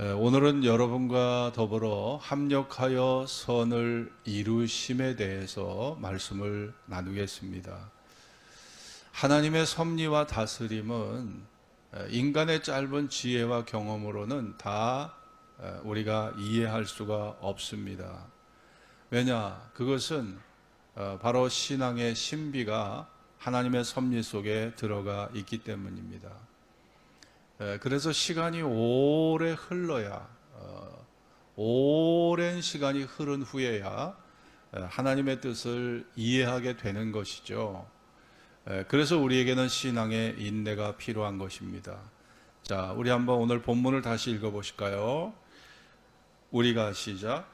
오늘은 여러분과 더불어 합력하여 선을 이루심에 대해서 말씀을 나누겠습니다. 하나님의 섭리와 다스림은 인간의 짧은 지혜와 경험으로는 다 우리가 이해할 수가 없습니다. 왜냐? 그것은 바로 신앙의 신비가 하나님의 섭리 속에 들어가 있기 때문입니다. 그래서 시간이 오래 흘러야, 오랜 시간이 흐른 후에야 하나님의 뜻을 이해하게 되는 것이죠. 그래서 우리에게는 신앙의 인내가 필요한 것입니다. 자, 우리 한번 오늘 본문을 다시 읽어보실까요? 우리가 시작.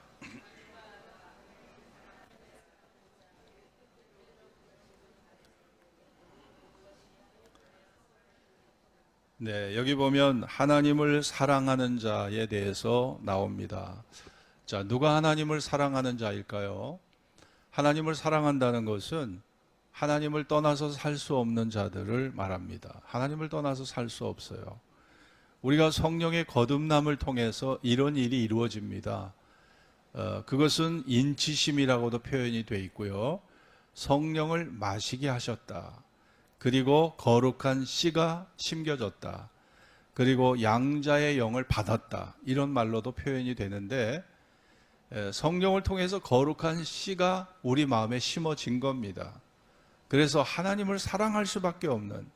네, 여기 보면 하나님을 사랑하는 자에 대해서 나옵니다. 자, 누가 하나님을 사랑하는 자일까요? 하나님을 사랑한다는 것은 하나님을 떠나서 살 수 없는 자들을 말합니다. 하나님을 떠나서 살 수 없어요. 우리가 성령의 거듭남을 통해서 이런 일이 이루어집니다. 그것은 인치심이라고도 표현이 되어 있고요. 성령을 마시게 하셨다. 그리고 거룩한 씨가 심겨졌다. 그리고 양자의 영을 받았다. 이런 말로도 표현이 되는데 성령을 통해서 거룩한 씨가 우리 마음에 심어진 겁니다. 그래서 하나님을 사랑할 수밖에 없는,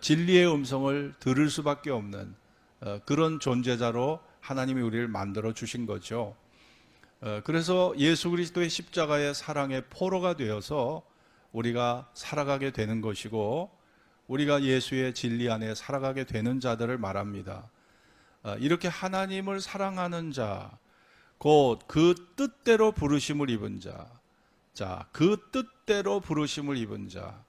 진리의 음성을 들을 수밖에 없는 그런 존재자로 하나님이 우리를 만들어 주신 거죠. 그래서 예수 그리스도의 십자가의 사랑의 포로가 되어서 우리가 살아가게 되는 것이고, 우리가 예수의 진리 안에 살아가게 되는 자들을 말합니다. 이렇게 하나님을 사랑하는 자, 곧 그 뜻대로 부르심을 입은 자, 자, 그 뜻대로 부르심을 입은 자.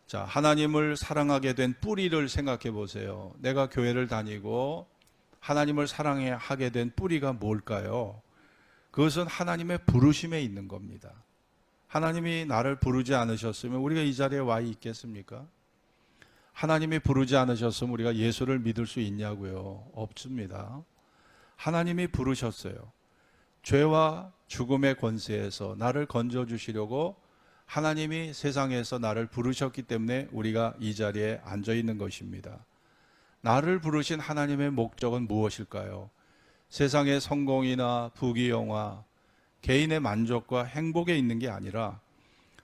자, 하나님을 사랑하게 된 뿌리를 생각해 보세요. 내가 교회를 다니고 하나님을 사랑하게 된 뿌리가 뭘까요? 그것은 하나님의 부르심에 있는 겁니다. 하나님이 나를 부르지 않으셨으면 우리가 이 자리에 와 있겠습니까? 하나님이 부르지 않으셨으면 우리가 예수를 믿을 수 있냐고요? 없습니다. 하나님이 부르셨어요. 죄와 죽음의 권세에서 나를 건져주시려고 하나님이 세상에서 나를 부르셨기 때문에 우리가 이 자리에 앉아 있는 것입니다. 나를 부르신 하나님의 목적은 무엇일까요? 세상의 성공이나 부귀영화, 개인의 만족과 행복에 있는 게 아니라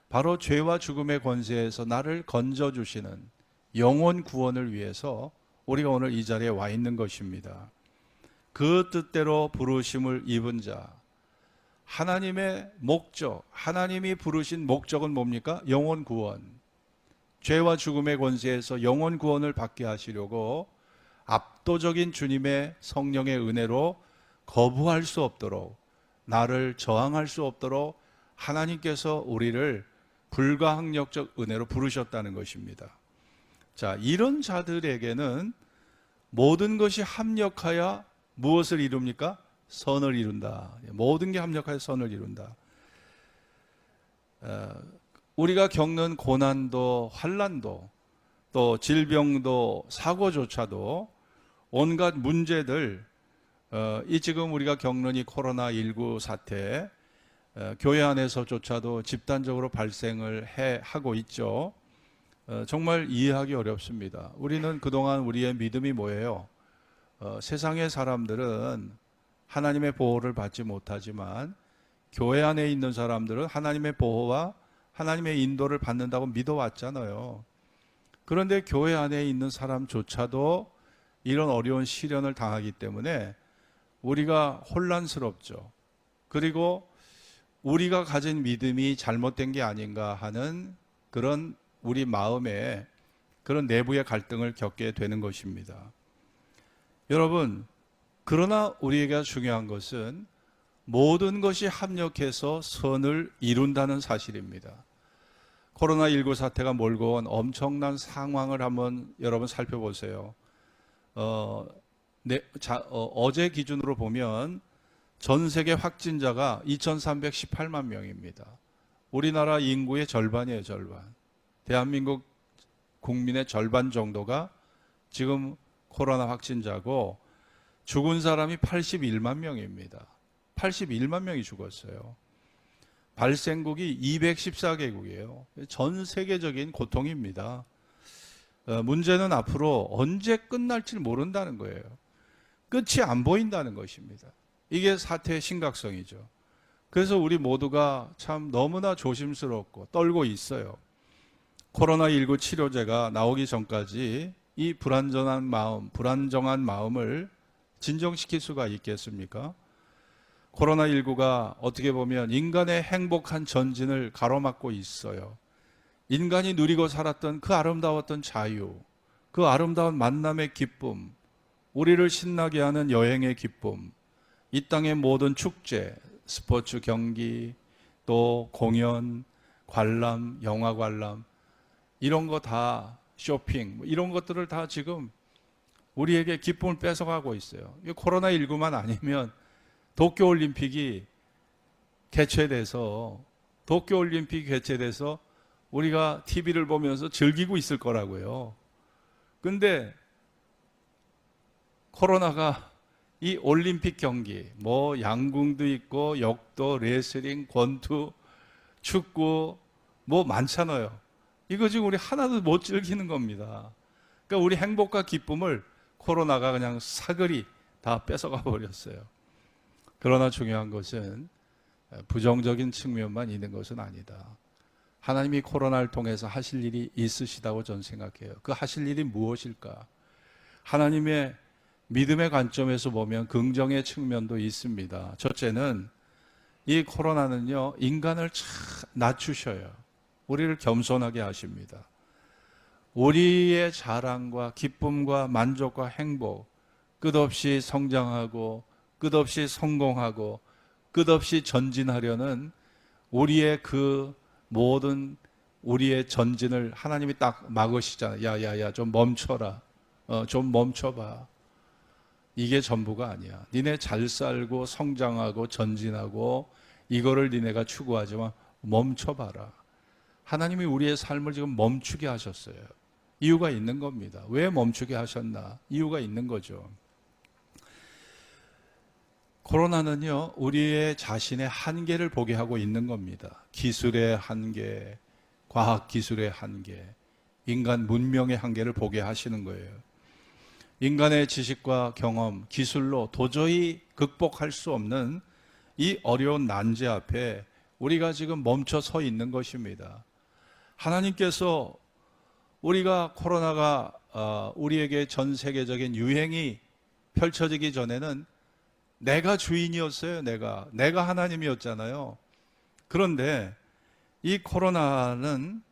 바로 죄와 죽음의 권세에서 나를 건져주시는 영혼 구원을 위해서 우리가 오늘 이 자리에 와 있는 것입니다. 그 뜻대로 부르심을 입은 자, 하나님의 목적, 하나님이 부르신 목적은 뭡니까? 영혼 구원. 죄와 죽음의 권세에서 영혼 구원을 받게 하시려고 압도적인 주님의 성령의 은혜로 거부할 수 없도록, 나를 저항할 수 없도록 하나님께서 우리를 불가항력적 은혜로 부르셨다는 것입니다. 자, 이런 자들에게는 모든 것이 합력하여 무엇을 이룹니까? 선을 이룬다. 모든 게 합력하여 선을 이룬다. 우리가 겪는 고난도 환난도 또 질병도 사고조차도 온갖 문제들, 이 지금 우리가 겪는 이 코로나19 사태, 교회 안에서조차도 집단적으로 발생을 하고 있죠. 정말 이해하기 어렵습니다. 우리는 그동안 우리의 믿음이 뭐예요? 세상의 사람들은 하나님의 보호를 받지 못하지만 교회 안에 있는 사람들은 하나님의 보호와 하나님의 인도를 받는다고 믿어왔잖아요. 그런데 교회 안에 있는 사람조차도 이런 어려운 시련을 당하기 때문에 우리가 혼란스럽죠. 그리고 우리가 가진 믿음이 잘못된 게 아닌가 하는 그런 우리 마음에 그런 내부의 갈등을 겪게 되는 것입니다. 여러분, 그러나 우리에게 중요한 것은 모든 것이 합력해서 선을 이룬다는 사실입니다. 코로나19 사태가 몰고 온 엄청난 상황을 한번 여러분 살펴보세요. 어제 기준으로 보면 전 세계 확진자가 2318만 명입니다. 우리나라 인구의 절반이에요, 절반. 대한민국 국민의 절반 정도가 지금 코로나 확진자고 죽은 사람이 81만 명입니다. 81만 명이 죽었어요. 발생국이 214개국이에요. 전 세계적인 고통입니다. 문제는 앞으로 언제 끝날지 모른다는 거예요. 끝이 안 보인다는 것입니다. 이게 사태의 심각성이죠. 그래서 우리 모두가 참 너무나 조심스럽고 떨고 있어요. 코로나19 치료제가 나오기 전까지 이 불안정한 마음을 진정시킬 수가 있겠습니까? 코로나19가 어떻게 보면 인간의 행복한 전진을 가로막고 있어요. 인간이 누리고 살았던 그 아름다웠던 자유, 그 아름다운 만남의 기쁨, 우리를 신나게 하는 여행의 기쁨, 이 땅의 모든 축제, 스포츠 경기, 또 공연, 관람, 영화 관람, 이런 거 다 쇼핑, 이런 것들을 다 지금 우리에게 기쁨을 뺏어가고 있어요. 코로나19만 아니면 도쿄올림픽이 개최돼서 우리가 TV를 보면서 즐기고 있을 거라고요. 근데 코로나가 이 올림픽 경기, 뭐 양궁도 있고 역도, 레슬링, 권투, 축구 뭐 많잖아요. 이거 지금 우리 하나도 못 즐기는 겁니다. 그러니까 우리 행복과 기쁨을 코로나가 그냥 사그리 다 뺏어가 버렸어요. 그러나 중요한 것은 부정적인 측면만 있는 것은 아니다. 하나님이 코로나를 통해서 하실 일이 있으시다고 저는 생각해요. 그 하실 일이 무엇일까? 하나님의 믿음의 관점에서 보면 긍정의 측면도 있습니다. 첫째는 이 코로나는요, 인간을 참 낮추셔요. 우리를 겸손하게 하십니다. 우리의 자랑과 기쁨과 만족과 행복, 끝없이 성장하고 끝없이 성공하고 끝없이 전진하려는 우리의 그 모든 우리의 전진을 하나님이 딱 막으시잖아요. 야야야, 좀 멈춰라. 좀 멈춰봐. 이게 전부가 아니야. 니네 잘 살고 성장하고 전진하고 이거를 니네가 추구하지만 멈춰봐라. 하나님이 우리의 삶을 지금 멈추게 하셨어요. 이유가 있는 겁니다. 왜 멈추게 하셨나? 이유가 있는 거죠. 코로나는요, 우리의 자신의 한계를 보게 하고 있는 겁니다. 기술의 한계, 과학기술의 한계, 인간 문명의 한계를 보게 하시는 거예요. 인간의 지식과 경험, 기술로 도저히 극복할 수 없는 이 어려운 난제 앞에 우리가 지금 멈춰 서 있는 것입니다. 하나님께서 우리가 코로나가 우리에게 전 세계적인 유행이 펼쳐지기 전에는 내가 주인이었어요. 내가 하나님이었잖아요. 그런데 이 코로나는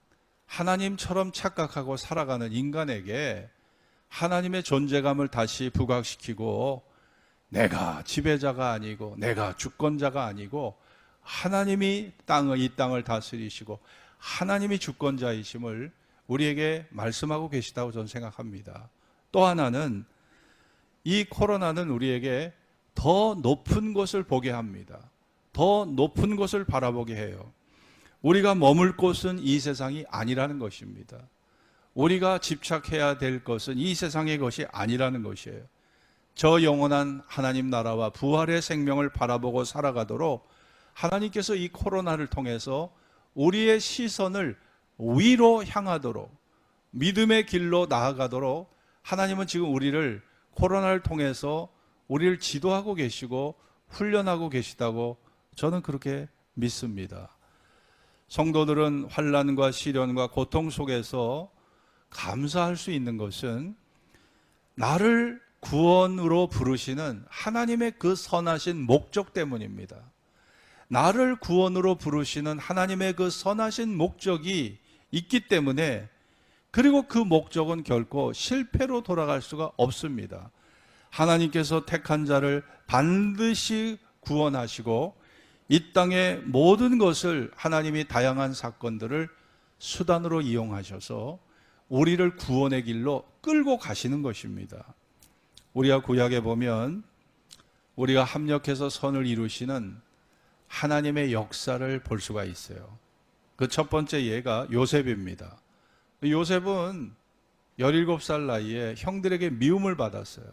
하나님처럼 착각하고 살아가는 인간에게 하나님의 존재감을 다시 부각시키고 내가 지배자가 아니고 내가 주권자가 아니고 하나님이 이 땅을 다스리시고 하나님이 주권자이심을 우리에게 말씀하고 계시다고 저는 생각합니다. 또 하나는 이 코로나는 우리에게 더 높은 것을 보게 합니다. 더 높은 것을 바라보게 해요. 우리가 머물 곳은 이 세상이 아니라는 것입니다. 우리가 집착해야 될 것은 이 세상의 것이 아니라는 것이에요. 저 영원한 하나님 나라와 부활의 생명을 바라보고 살아가도록 하나님께서 이 코로나를 통해서 우리의 시선을 위로 향하도록 믿음의 길로 나아가도록 하나님은 지금 우리를 코로나를 통해서 우리를 지도하고 계시고 훈련하고 계시다고 저는 그렇게 믿습니다. 성도들은 환난과 시련과 고통 속에서 감사할 수 있는 것은 나를 구원으로 부르시는 하나님의 그 선하신 목적 때문입니다. 나를 구원으로 부르시는 하나님의 그 선하신 목적이 있기 때문에, 그리고 그 목적은 결코 실패로 돌아갈 수가 없습니다. 하나님께서 택한 자를 반드시 구원하시고 이 땅의 모든 것을 하나님이 다양한 사건들을 수단으로 이용하셔서 우리를 구원의 길로 끌고 가시는 것입니다. 우리가 구약에 보면 우리가 합력해서 선을 이루시는 하나님의 역사를 볼 수가 있어요. 그 첫 번째 예가 요셉입니다. 요셉은 17살 나이에 형들에게 미움을 받았어요.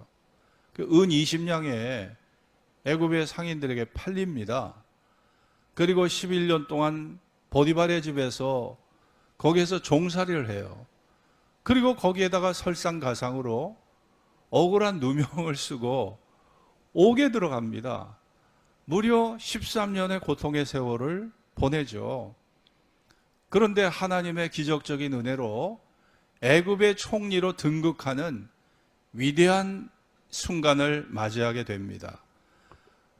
그 은 20냥에 애굽의 상인들에게 팔립니다. 그리고 11년 동안 보디발의 집에서 거기에서 종살이를 해요. 그리고 거기에다가 설상가상으로 억울한 누명을 쓰고 옥에 들어갑니다. 무려 13년의 고통의 세월을 보내죠. 그런데 하나님의 기적적인 은혜로 애굽의 총리로 등극하는 위대한 순간을 맞이하게 됩니다.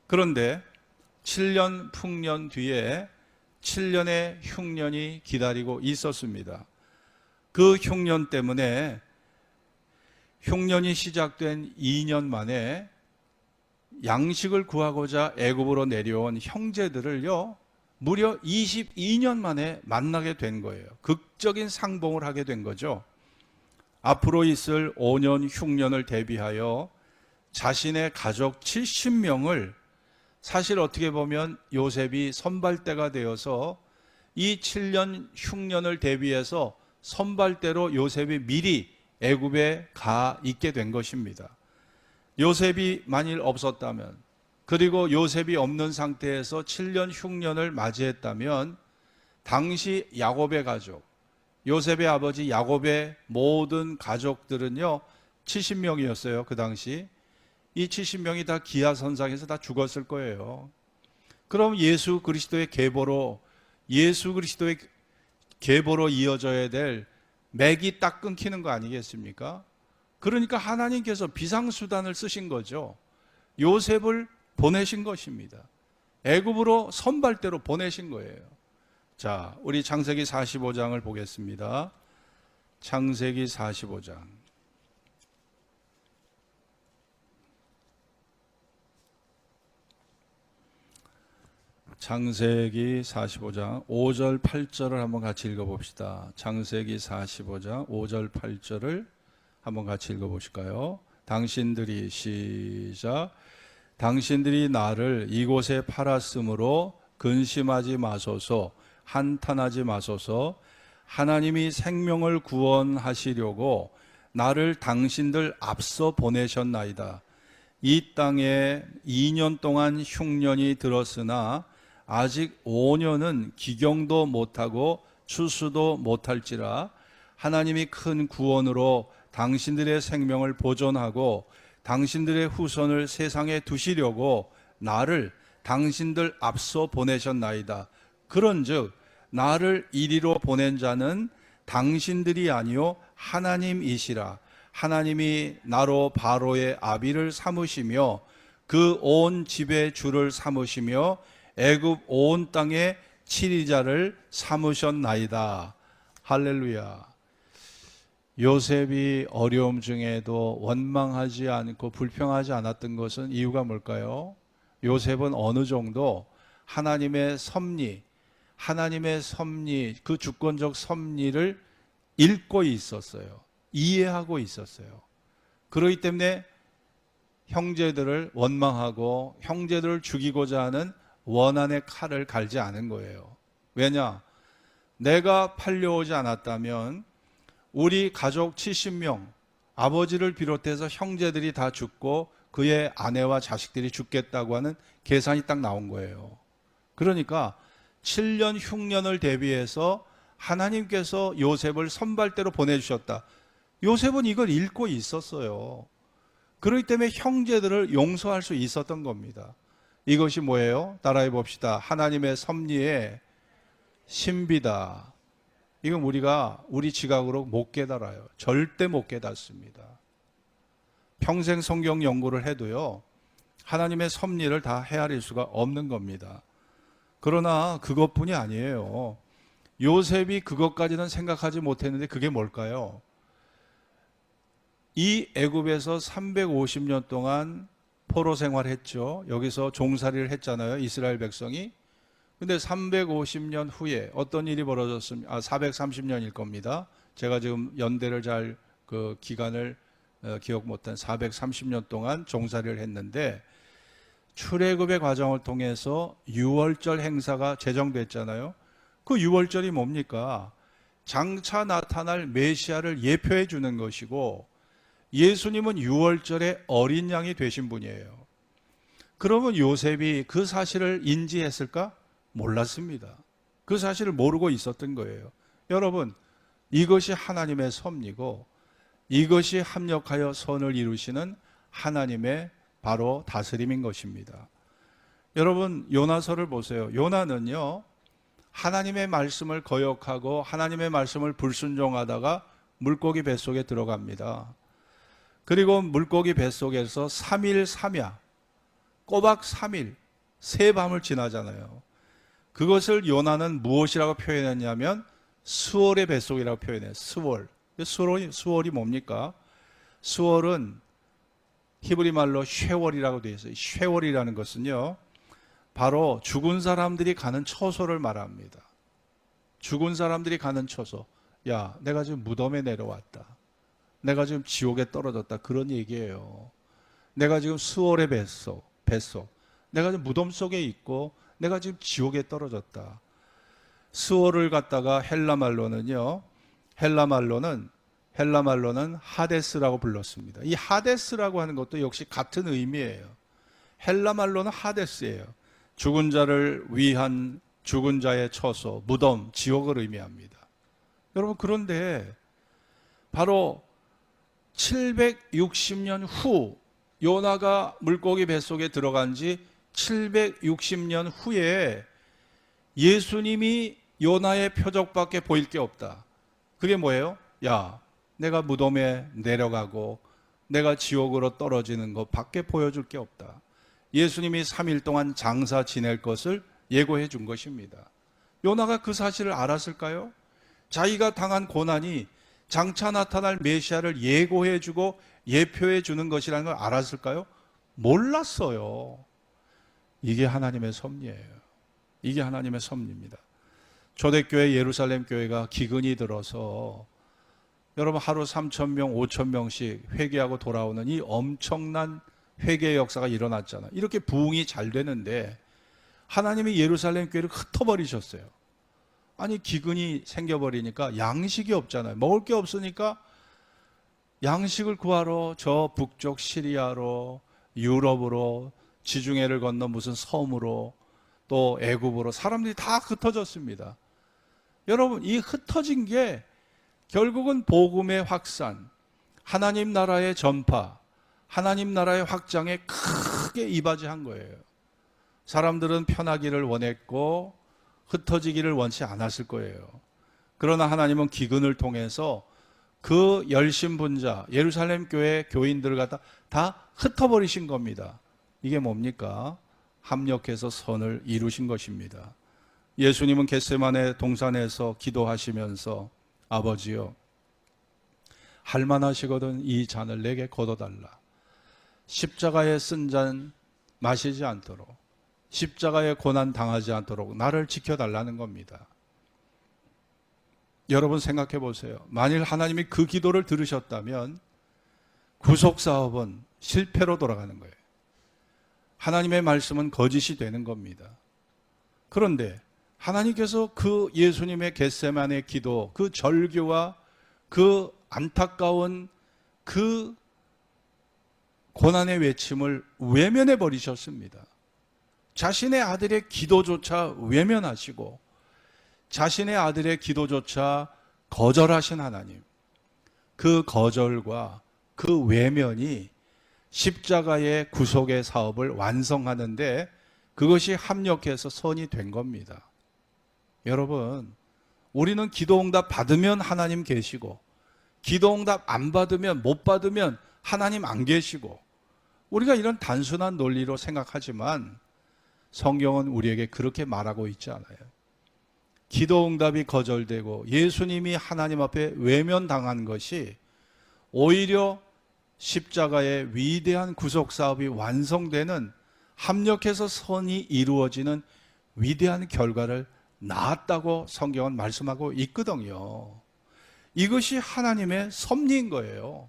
그런데 7년 풍년 뒤에 7년의 흉년이 기다리고 있었습니다. 그 흉년 때문에 흉년이 시작된 2년 만에 양식을 구하고자 애굽으로 내려온 형제들을요, 무려 22년 만에 만나게 된 거예요. 극적인 상봉을 하게 된 거죠. 앞으로 있을 5년 흉년을 대비하여 자신의 가족 70명을 사실 어떻게 보면 요셉이 선발대가 되어서 이 7년 흉년을 대비해서 선발대로 요셉이 미리 애굽에 가 있게 된 것입니다. 요셉이 만일 없었다면, 그리고 요셉이 없는 상태에서 7년 흉년을 맞이했다면 당시 야곱의 가족, 요셉의 아버지 야곱의 모든 가족들은요 70명이었어요. 그 당시 이 70명이 다 기아선상에서 다 죽었을 거예요. 그럼 예수 그리스도의 계보로 이어져야 될 맥이 딱 끊기는 거 아니겠습니까? 그러니까 하나님께서 비상수단을 쓰신 거죠. 요셉을 보내신 것입니다. 애굽으로 선발대로 보내신 거예요. 자, 우리 창세기 45장을 보겠습니다. 창세기 45장. 창세기 45장 5절 8절을 한번 같이 읽어봅시다. 창세기 45장 5절 8절을 한번 같이 읽어보실까요? 당신들이 시작. 당신들이 나를 이곳에 팔았으므로 근심하지 마소서, 한탄하지 마소서. 하나님이 생명을 구원하시려고 나를 당신들 앞서 보내셨나이다. 이 땅에 2년 동안 흉년이 들었으나 아직 5년은 기경도 못하고 추수도 못할지라 하나님이 큰 구원으로 당신들의 생명을 보존하고 당신들의 후손을 세상에 두시려고 나를 당신들 앞서 보내셨나이다. 그런즉 나를 이리로 보낸 자는 당신들이 아니요 하나님이시라. 하나님이 나로 바로의 아비를 삼으시며 그 온 집의 주를 삼으시며 애굽 온 땅의 치리자를 삼으셨나이다. 할렐루야. 요셉이 어려움 중에도 원망하지 않고 불평하지 않았던 것은 이유가 뭘까요? 요셉은 어느 정도 하나님의 섭리, 그 주권적 섭리를 읽고 있었어요. 이해하고 있었어요. 그렇기 때문에 형제들을 원망하고 형제들을 죽이고자 하는 원한의 칼을 갈지 않은 거예요. 왜냐? 내가 팔려오지 않았다면 우리 가족 70명, 아버지를 비롯해서 형제들이 다 죽고 그의 아내와 자식들이 죽겠다고 하는 계산이 딱 나온 거예요. 그러니까 7년 흉년을 대비해서 하나님께서 요셉을 선발대로 보내주셨다. 요셉은 이걸 읽고 있었어요. 그렇기 때문에 형제들을 용서할 수 있었던 겁니다. 이것이 뭐예요? 따라해 봅시다. 하나님의 섭리의 신비다. 이건 우리가 우리 지각으로 못 깨달아요. 절대 못 깨닫습니다. 평생 성경 연구를 해도요, 하나님의 섭리를 다 헤아릴 수가 없는 겁니다. 그러나 그것뿐이 아니에요. 요셉이 그것까지는 생각하지 못했는데 그게 뭘까요? 이 애굽에서 350년 동안 포로 생활했죠. 여기서 종살이를 했잖아요. 이스라엘 백성이. 근데 350년 후에 어떤 일이 벌어졌습니까? 430년일 겁니다. 제가 지금 연대를 잘 그 기간을 기억 못한 430년 동안 종살이를 했는데 출애굽의 과정을 통해서 유월절 행사가 제정됐잖아요. 그 유월절이 뭡니까? 장차 나타날 메시아를 예표해 주는 것이고 예수님은 유월절에 어린 양이 되신 분이에요. 그러면 요셉이 그 사실을 인지했을까? 몰랐습니다. 그 사실을 모르고 있었던 거예요. 여러분, 이것이 하나님의 섭리고 이것이 합력하여 선을 이루시는 하나님의 바로 다스림인 것입니다. 여러분, 요나서를 보세요. 요나는요, 하나님의 말씀을 거역하고 하나님의 말씀을 불순종하다가 물고기 뱃속에 들어갑니다. 그리고 물고기 뱃속에서 3일 3야, 꼬박 3일, 세 밤을 지나잖아요. 그것을 요나는 무엇이라고 표현했냐면 수월의 뱃속이라고 표현해요. 수월. 수월이 뭡니까? 수월은 히브리 말로 쉐월이라고 되어 있어요. 쉐월이라는 것은요, 바로 죽은 사람들이 가는 처소를 말합니다. 죽은 사람들이 가는 처소. 야, 내가 지금 무덤에 내려왔다. 내가 지금 지옥에 떨어졌다. 그런 얘기예요. 내가 지금 수월의 뱃속. 내가 지금 무덤 속에 있고 내가 지금 지옥에 떨어졌다. 수월을 갖다가 헬라 말로는 하데스라고 불렀습니다. 이 하데스라고 하는 것도 역시 같은 의미예요. 헬라 말로는 하데스예요. 죽은 자를 위한 죽은 자의 처소, 무덤, 지옥을 의미합니다. 여러분, 그런데 바로 760년 후 요나가 물고기 뱃속에 들어간 지 760년 후에 예수님이 요나의 표적밖에 보일 게 없다. 그게 뭐예요? 야, 내가 무덤에 내려가고 내가 지옥으로 떨어지는 것 밖에 보여줄 게 없다. 예수님이 3일 동안 장사 지낼 것을 예고해 준 것입니다. 요나가 그 사실을 알았을까요? 자기가 당한 고난이 장차 나타날 메시아를 예고해 주고 예표해 주는 것이라는 걸 알았을까요? 몰랐어요. 이게 하나님의 섭리예요. 이게 하나님의 섭리입니다. 초대교회 예루살렘 교회가 기근이 들어서 여러분 하루 3,000명, 5,000명씩 회개하고 돌아오는 이 엄청난 회개의 역사가 일어났잖아요. 이렇게 부흥이 잘 되는데 하나님이 예루살렘 교회를 흩어버리셨어요. 아니, 기근이 생겨버리니까 양식이 없잖아요. 먹을 게 없으니까 양식을 구하러 저 북쪽 시리아로, 유럽으로, 지중해를 건너 무슨 섬으로, 또 애굽으로 사람들이 다 흩어졌습니다. 여러분, 이 흩어진 게 결국은 복음의 확산, 하나님 나라의 전파, 하나님 나라의 확장에 크게 이바지한 거예요. 사람들은 편하기를 원했고 흩어지기를 원치 않았을 거예요. 그러나 하나님은 기근을 통해서 그 열심분자 예루살렘 교회 교인들을 갖다 다 흩어버리신 겁니다. 이게 뭡니까? 합력해서 선을 이루신 것입니다. 예수님은 겟세마네 동산에서 기도하시면서 아버지요, 할만하시거든 이 잔을 내게 거둬달라. 십자가에 쓴 잔 마시지 않도록, 십자가에 고난 당하지 않도록 나를 지켜달라는 겁니다. 여러분 생각해 보세요. 만일 하나님이 그 기도를 들으셨다면 구속사업은 실패로 돌아가는 거예요. 하나님의 말씀은 거짓이 되는 겁니다. 그런데 하나님께서 그 예수님의 겟세마네 기도, 그 절규와 그 안타까운 그 고난의 외침을 외면해 버리셨습니다. 자신의 아들의 기도조차 외면하시고 자신의 아들의 기도조차 거절하신 하나님, 그 거절과 그 외면이 십자가의 구속의 사업을 완성하는데 그것이 합력해서 선이 된 겁니다. 여러분, 우리는 기도응답 받으면 하나님 계시고 기도응답 안 받으면, 못 받으면 하나님 안 계시고, 우리가 이런 단순한 논리로 생각하지만 성경은 우리에게 그렇게 말하고 있지 않아요. 기도응답이 거절되고 예수님이 하나님 앞에 외면당한 것이 오히려 십자가의 위대한 구속사업이 완성되는, 합력해서 선이 이루어지는 위대한 결과를 낳았다고 성경은 말씀하고 있거든요. 이것이 하나님의 섭리인 거예요.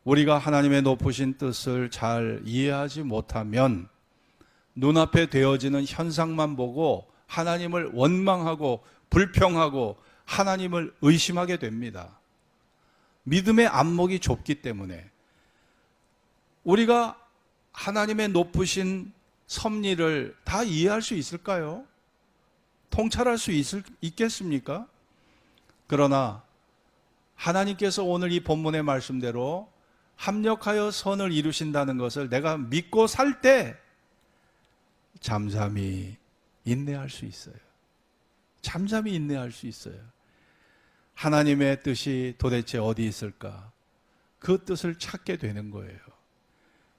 우리가 하나님의 높으신 뜻을 잘 이해하지 못하면 눈앞에 되어지는 현상만 보고 하나님을 원망하고 불평하고 하나님을 의심하게 됩니다. 믿음의 안목이 좁기 때문에 우리가 하나님의 높으신 섭리를 다 이해할 수 있을까요? 통찰할 수 있겠습니까? 그러나 하나님께서 오늘 이 본문의 말씀대로 합력하여 선을 이루신다는 것을 내가 믿고 살 때 잠잠히 인내할 수 있어요. 잠잠히 인내할 수 있어요. 하나님의 뜻이 도대체 어디 있을까? 그 뜻을 찾게 되는 거예요.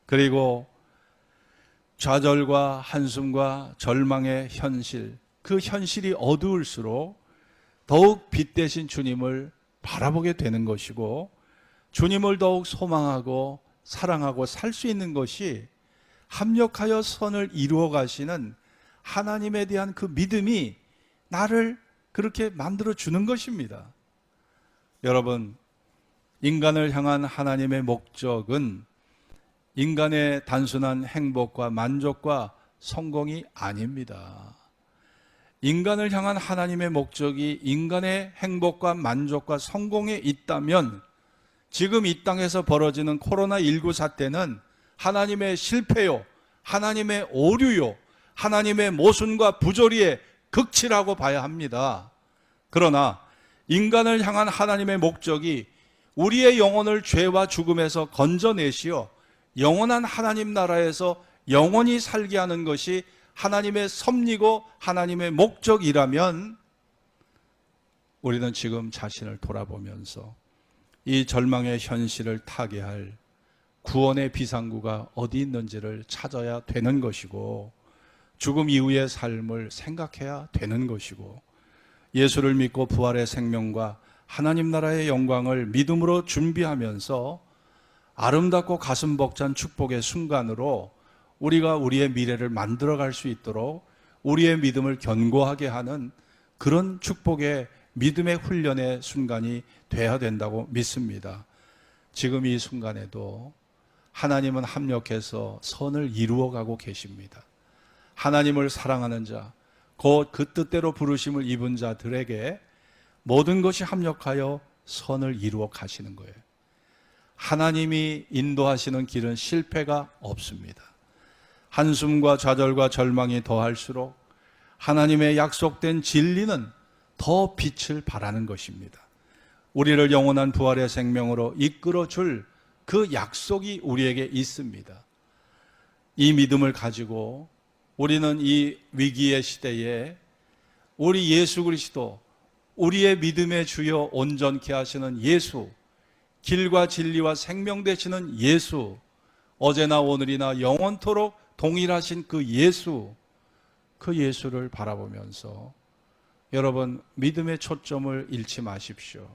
그리고 좌절과 한숨과 절망의 현실, 그 현실이 어두울수록 더욱 빛 대신 주님을 바라보게 되는 것이고, 주님을 더욱 소망하고 사랑하고 살 수 있는 것이 합력하여 선을 이루어 가시는 하나님에 대한 그 믿음이 나를 그렇게 만들어 주는 것입니다. 여러분, 인간을 향한 하나님의 목적은 인간의 단순한 행복과 만족과 성공이 아닙니다. 인간을 향한 하나님의 목적이 인간의 행복과 만족과 성공에 있다면 지금 이 땅에서 벌어지는 코로나19 사태는 하나님의 실패요, 하나님의 오류요, 하나님의 모순과 부조리의 극치라고 봐야 합니다. 그러나 인간을 향한 하나님의 목적이 우리의 영혼을 죄와 죽음에서 건져내시어 영원한 하나님 나라에서 영원히 살게 하는 것이 하나님의 섭리고 하나님의 목적이라면 우리는 지금 자신을 돌아보면서 이 절망의 현실을 타개할 구원의 비상구가 어디 있는지를 찾아야 되는 것이고, 죽음 이후의 삶을 생각해야 되는 것이고, 예수를 믿고 부활의 생명과 하나님 나라의 영광을 믿음으로 준비하면서 아름답고 가슴 벅찬 축복의 순간으로 우리가 우리의 미래를 만들어갈 수 있도록 우리의 믿음을 견고하게 하는 그런 축복의 믿음의 훈련의 순간이 돼야 된다고 믿습니다. 지금 이 순간에도 하나님은 합력해서 선을 이루어가고 계십니다. 하나님을 사랑하는 자, 곧 그 뜻대로 부르심을 입은 자들에게 모든 것이 합력하여 선을 이루어 가시는 거예요. 하나님이 인도하시는 길은 실패가 없습니다. 한숨과 좌절과 절망이 더할수록 하나님의 약속된 진리는 더 빛을 발하는 것입니다. 우리를 영원한 부활의 생명으로 이끌어 줄 그 약속이 우리에게 있습니다. 이 믿음을 가지고 우리는 이 위기의 시대에 우리 예수 그리스도, 우리의 믿음의 주여 온전케 하시는 예수, 길과 진리와 생명 되시는 예수, 어제나 오늘이나 영원토록 동일하신 그 예수, 그 예수를 바라보면서 여러분 믿음의 초점을 잃지 마십시오.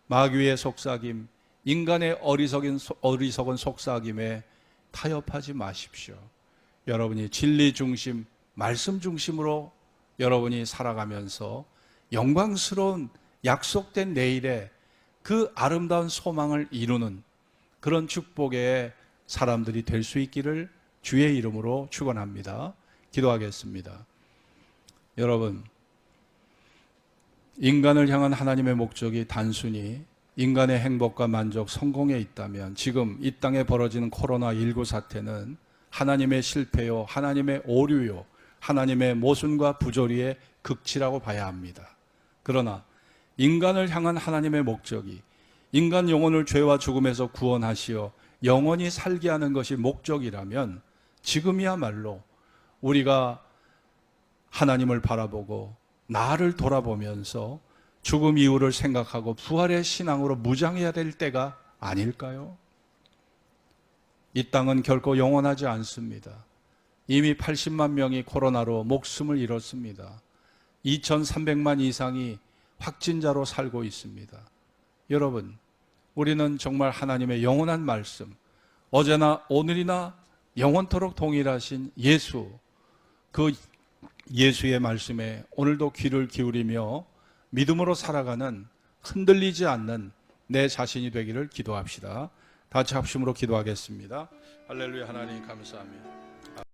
마귀의 속삭임, 인간의 어리석은 속삭임에 타협하지 마십시오. 여러분이 진리 중심, 말씀 중심으로 여러분이 살아가면서 영광스러운 약속된 내일에 그 아름다운 소망을 이루는 그런 축복의 사람들이 될 수 있기를 주의 이름으로 축원합니다. 기도하겠습니다. 여러분, 인간을 향한 하나님의 목적이 단순히 인간의 행복과 만족, 성공에 있다면 지금 이 땅에 벌어지는 코로나19 사태는 하나님의 실패요, 하나님의 오류요, 하나님의 모순과 부조리의 극치라고 봐야 합니다. 그러나 인간을 향한 하나님의 목적이 인간 영혼을 죄와 죽음에서 구원하시어 영원히 살게 하는 것이 목적이라면 지금이야말로 우리가 하나님을 바라보고 나를 돌아보면서 죽음 이후를 생각하고 부활의 신앙으로 무장해야 될 때가 아닐까요? 이 땅은 결코 영원하지 않습니다. 이미 80만 명이 코로나로 목숨을 잃었습니다. 2,300만 이상이 확진자로 살고 있습니다. 여러분, 우리는 정말 하나님의 영원한 말씀, 어제나 오늘이나 영원토록 동일하신 예수, 그 예수의 말씀에 오늘도 귀를 기울이며 믿음으로 살아가는 흔들리지 않는 내 자신이 되기를 기도합시다. 다 같이 합심으로 기도하겠습니다. 할렐루야. 하나님 감사합니다.